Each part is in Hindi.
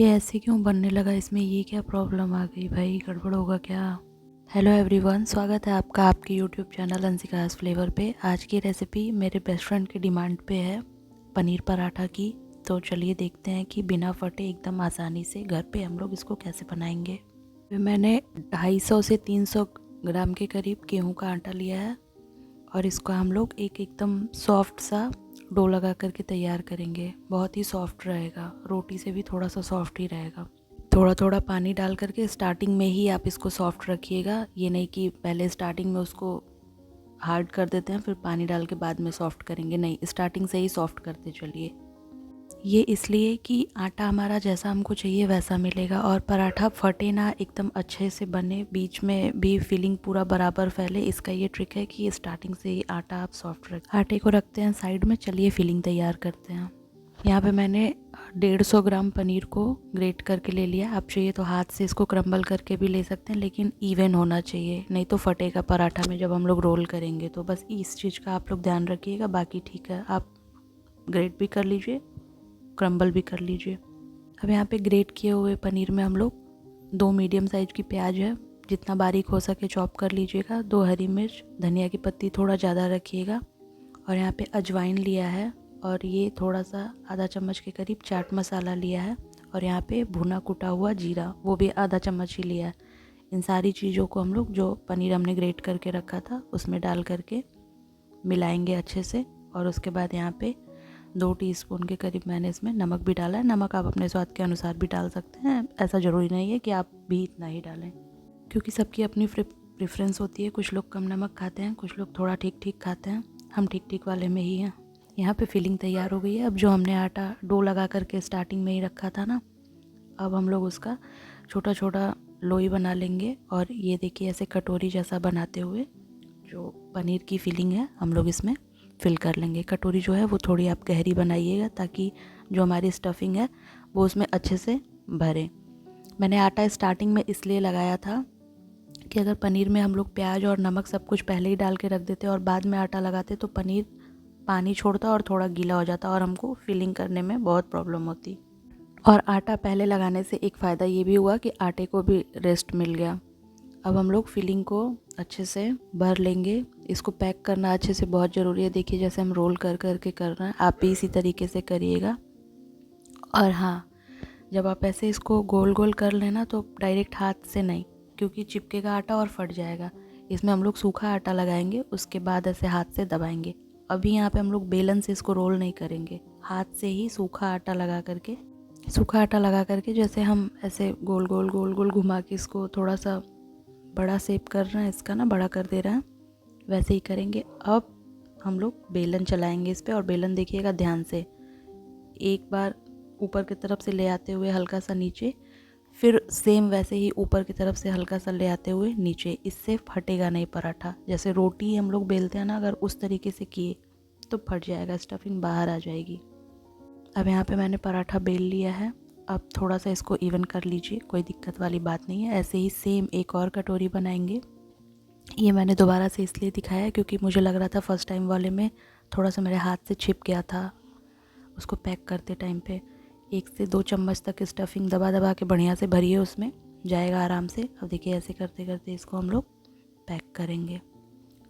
ये ऐसे क्यों बनने लगा, इसमें ये क्या प्रॉब्लम आ गई भाई, गड़बड़ होगा क्या। हेलो एवरीवन, स्वागत है आपका आपके यूट्यूब चैनल अंशिकास फ्लेवर पे। आज की रेसिपी मेरे बेस्ट फ्रेंड की डिमांड पे है, पनीर पराठा की। तो चलिए देखते हैं कि बिना फटे एकदम आसानी से घर पे हम लोग इसको कैसे बनाएंगे। मैंने 250 से 300 ग्राम के करीब गेहूँ का आटा लिया है और इसको हम लोग एकदम सॉफ्ट सा डो लगा करके तैयार करेंगे। बहुत ही सॉफ्ट रहेगा, रोटी से भी थोड़ा सा सॉफ्ट ही रहेगा। थोड़ा थोड़ा पानी डाल करके स्टार्टिंग में ही आप इसको सॉफ्ट रखिएगा, ये नहीं कि पहले स्टार्टिंग में उसको हार्ड कर देते हैं फिर पानी डाल के बाद में सॉफ्ट करेंगे, नहीं, स्टार्टिंग से ही सॉफ्ट करते चलिए। ये इसलिए कि आटा हमारा जैसा हमको चाहिए वैसा मिलेगा और पराठा फटे ना, एकदम अच्छे से बने, बीच में भी फिलिंग पूरा बराबर फैले। इसका ये ट्रिक है कि स्टार्टिंग से ही आटा आप सॉफ्ट रखें। आटे को रखते हैं साइड में, चलिए फिलिंग तैयार करते हैं। यहाँ पे मैंने 150 ग्राम पनीर को ग्रेट करके ले लिया। आप चाहिए तो हाथ से इसको क्रम्बल करके भी ले सकते हैं, लेकिन इवन होना चाहिए, नहीं तो फटेगा पराठा में जब हम लोग रोल करेंगे। तो बस इस चीज़ का आप लोग ध्यान रखिएगा, बाकी ठीक है। आप ग्रेट भी कर लीजिए, क्रम्बल भी कर लीजिए। अब यहाँ पे ग्रेट किए हुए पनीर में हम लोग 2 मीडियम साइज़ की प्याज है, जितना बारीक हो सके चॉप कर लीजिएगा। 2 हरी मिर्च, धनिया की पत्ती थोड़ा ज़्यादा रखिएगा। और यहाँ पे अजवाइन लिया है और ये थोड़ा सा आधा चम्मच के करीब चाट मसाला लिया है। और यहाँ पे भुना कुटा हुआ जीरा, वो भी आधा चम्मच ही लिया है। इन सारी चीज़ों को हम लोग जो पनीर हमने ग्रेट करके रखा था उसमें डाल करके मिलाएंगे अच्छे से। और उसके बाद यहाँ पे 2 टीस्पून के करीब मैंने इसमें नमक भी डाला है। नमक आप अपने स्वाद के अनुसार भी डाल सकते हैं, ऐसा ज़रूरी नहीं है कि आप भी इतना ही डालें, क्योंकि सबकी अपनी प्रेफरेंस होती है। कुछ लोग कम नमक खाते हैं, कुछ लोग थोड़ा ठीक ठीक खाते हैं, हम ठीक ठीक वाले में ही हैं। यहाँ पे फिलिंग तैयार हो गई है। अब जो हमने आटा डो लगा करके स्टार्टिंग में ही रखा था ना, अब हम लोग उसका छोटा छोटा लोई बना लेंगे। और ये देखिए ऐसे कटोरी जैसा बनाते हुए जो पनीर की फिलिंग है हम लोग इसमें फिल कर लेंगे। कटोरी जो है वो थोड़ी आप गहरी बनाइएगा, ताकि जो हमारी स्टफिंग है वो उसमें अच्छे से भरे। मैंने आटा स्टार्टिंग में इसलिए लगाया था कि अगर पनीर में हम लोग प्याज और नमक सब कुछ पहले ही डाल के रख देते और बाद में आटा लगाते तो पनीर पानी छोड़ता और थोड़ा गीला हो जाता और हमको फिलिंग करने में बहुत प्रॉब्लम होती। और आटा पहले लगाने से एक फ़ायदा ये भी हुआ कि आटे को भी रेस्ट मिल गया। अब हम लोग फिलिंग को अच्छे से भर लेंगे। इसको पैक करना अच्छे से बहुत ज़रूरी है। देखिए जैसे हम रोल कर करके कर रहे हैं, आप भी इसी तरीके से करिएगा। और हाँ, जब आप ऐसे इसको गोल गोल कर लेना तो डायरेक्ट हाथ से नहीं, क्योंकि चिपकेगा आटा और फट जाएगा। इसमें हम लोग सूखा आटा लगाएंगे, उसके बाद ऐसे हाथ से दबाएंगे। अभी यहाँ पे हम लोग बेलन से इसको रोल नहीं करेंगे, हाथ से ही सूखा आटा लगा करके जैसे हम ऐसे गोल गोल गोल गोल घुमा के इसको थोड़ा सा बड़ा शेप कर रहे हैं, इसका ना बड़ा कर दे रहे हैं, वैसे ही करेंगे। अब हम लोग बेलन चलाएंगे इस पर, और बेलन देखिएगा ध्यान से, एक बार ऊपर की तरफ से ले आते हुए हल्का सा नीचे, फिर सेम वैसे ही ऊपर की तरफ से हल्का सा ले आते हुए नीचे। इससे फटेगा नहीं पराठा। जैसे रोटी हम लोग बेलते हैं ना, अगर उस तरीके से किए तो फट जाएगा, स्टफिंग बाहर आ जाएगी। अब यहाँ पे मैंने पराठा बेल लिया है। अब थोड़ा सा इसको इवन कर लीजिए, कोई दिक्कत वाली बात नहीं है। ऐसे ही सेम एक और कटोरी बनाएंगे। ये मैंने दोबारा से इसलिए दिखाया क्योंकि मुझे लग रहा था फर्स्ट टाइम वाले में थोड़ा सा मेरे हाथ से छिप गया था उसको पैक करते टाइम पे। 1 से 2 चम्मच तक स्टफिंग दबा दबा के बढ़िया से भरिए, उसमें जाएगा आराम से। अब देखिए ऐसे करते करते इसको हम लोग पैक करेंगे।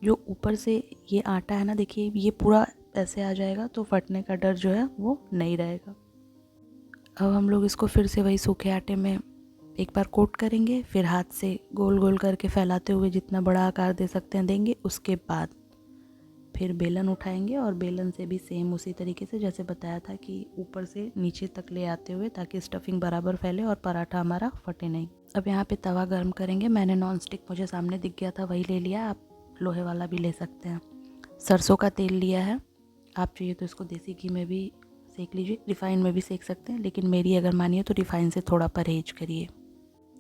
जो ऊपर से ये आटा है ना, देखिए ये पूरा ऐसे आ जाएगा तो फटने का डर जो है वो नहीं रहेगा। अब हम लोग इसको फिर से वही सूखे आटे में एक बार कोट करेंगे, फिर हाथ से गोल गोल करके फैलाते हुए जितना बड़ा आकार दे सकते हैं देंगे। उसके बाद फिर बेलन उठाएंगे और बेलन से भी सेम उसी तरीके से जैसे बताया था कि ऊपर से नीचे तक ले आते हुए, ताकि स्टफिंग बराबर फैले और पराठा हमारा फटे नहीं। अब यहाँ पे तवा गर्म करेंगे। मैंने नॉन स्टिक मुझे सामने दिख गया था वही ले लिया, आप लोहे वाला भी ले सकते हैं। सरसों का तेल लिया है, आप चाहिए तो इसको देसी घी में भी सेक लीजिए, रिफ़ाइन में भी सेक सकते हैं, लेकिन मेरी अगर मानिए तो रिफ़ाइन से थोड़ा परहेज करिए,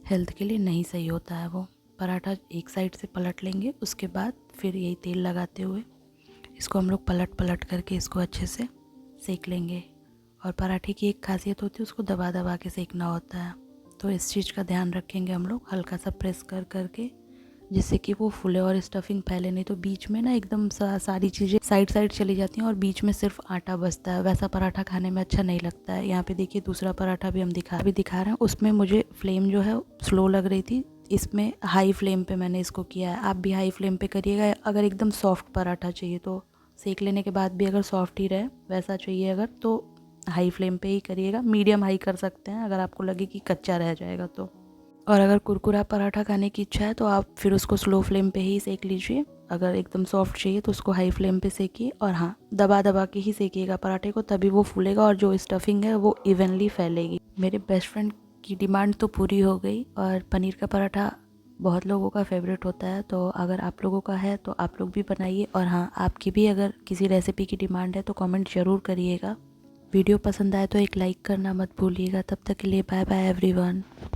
हेल्थ के लिए नहीं सही होता है वो। पराठा एक साइड से पलट लेंगे, उसके बाद फिर यही तेल लगाते हुए इसको हम लोग पलट पलट करके इसको अच्छे से सेक लेंगे। और पराठे की एक खासियत होती है, उसको दबा दबा के सेकना होता है, तो इस चीज़ का ध्यान रखेंगे हम लोग। हल्का सा प्रेस कर करके जिससे कि वो फूले और स्टफिंग फैले, नहीं तो बीच में ना एकदम सारी चीज़ें साइड साइड चली जाती हैं और बीच में सिर्फ आटा बचता है। वैसा पराठा खाने में अच्छा नहीं लगता है। यहाँ पे देखिए दूसरा पराठा भी हम दिखा रहे हैं। उसमें मुझे फ्लेम जो है स्लो लग रही थी, इसमें हाई फ्लेम पे मैंने इसको किया है। आप भी हाई फ्लेम पे करिएगा। अगर एकदम सॉफ्ट पराठा चाहिए तो सेक लेने के बाद भी अगर सॉफ्ट ही रहे वैसा चाहिए अगर तो हाई फ्लेम पे ही करिएगा। मीडियम हाई कर सकते हैं अगर आपको लगे कि कच्चा रह जाएगा तो। और अगर कुरकुरा पराठा खाने की इच्छा है तो आप फिर उसको स्लो फ्लेम पे ही सेक लीजिए। अगर एकदम सॉफ्ट चाहिए तो उसको हाई फ्लेम पे सेकिए, और हाँ, दबा दबा के ही सेकिएगा पराठे को, तभी वो फूलेगा और जो स्टफिंग है वो इवनली फैलेगी। मेरे बेस्ट फ्रेंड की डिमांड तो पूरी हो गई, और पनीर का पराठा बहुत लोगों का फेवरेट होता है, तो अगर आप लोगों का है तो आप लोग भी बनाइए। और हाँ, आपकी भी अगर किसी रेसिपी की डिमांड है तो कमेंट ज़रूर करिएगा। वीडियो पसंद आए तो एक लाइक करना मत भूलिएगा। तब तक के लिए बाय बाय एवरीवन।